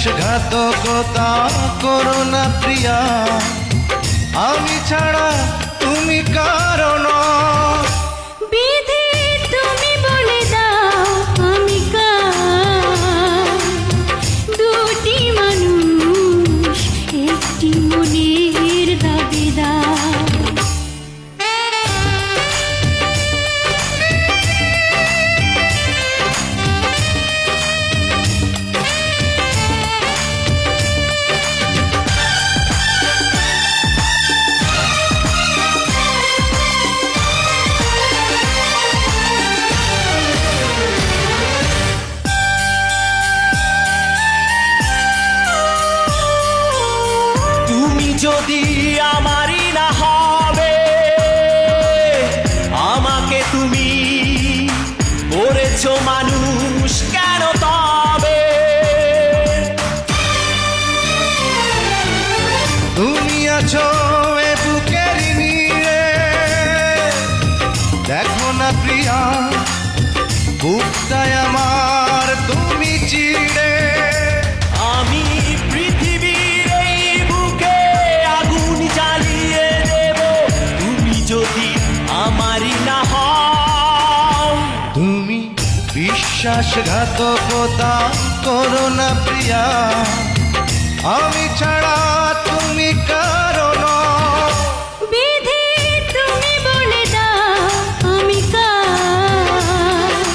বিশ্বাসঘাতকতা করো না প্রিয়া, আমি ছাড়া তুমি কারণ। বিধি তুমি বলে দাও আমি কার, দুটি মানুষ একটি মনের দাবিদার। যদি আমারই না হবে, আমাকে তুমি করেছো মানুষ কেন তবে? তুমি আছো এ বুকের নীড়ে, দেখো না প্রিয়া বুকটায় আমার তুমি চিড়ে। আমি পৃথিবীর এই বুকে আগুন জ্বালিয়ে দেব, তুমি যদি আমারই না হও। তুমি বিশ্বাসঘাতকতা করো না প্রিয়া, আমি ছাড়া তুমি কারণ। বিধি তুমি বলে দাও আমি কার,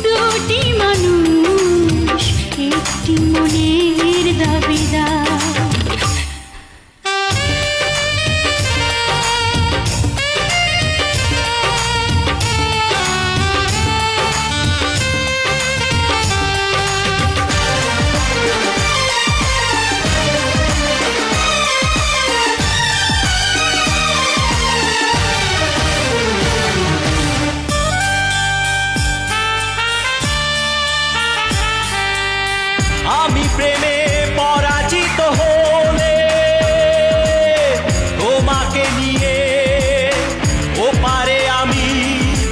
দুটি মানুষ একটি মনের দাবিদার। আমি প্রেমে পরাজিত হলে তোমাকে নিয়ে ওপারে আমি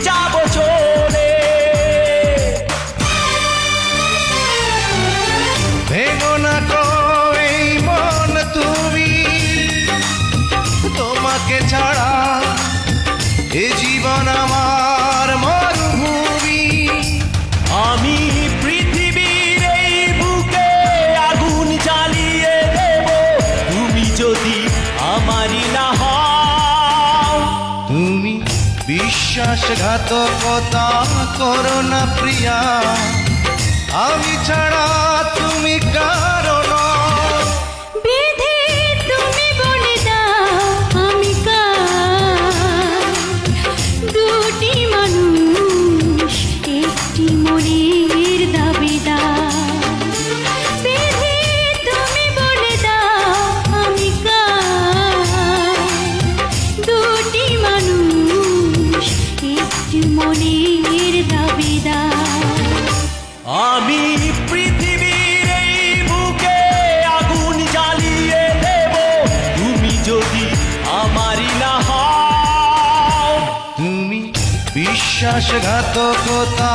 যাব চলে। ভেঙো না তো এই মন তুমি, তোমাকে ছাড়া এ জীবন আমার মরুভূমি। আমি পৃথিবীর এই বুকে আগুন জ্বালিয়ে দেব, তুমি যদি আমারই না হও। তুমি বিশ্বাসঘাতকতা করো না প্রিয়া, আমি ছাড়া তুমি কারণ। বিধি তুমি বলে দাও আমি কার, দুটি মানুষ একটি মনের দাবিদার। বিধি তুমি বলে দাও আমি কার, দুটি মানুষ একটি মনের দাবিদার। আমি পৃথিবীর এই বুকে আগুন জ্বালিয়ে দেব, তুমি যদি আমারই না হও। তুমি বিশ্বাসঘাতকতা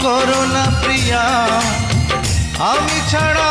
করো না প্রিয়া, আমি ছাড়া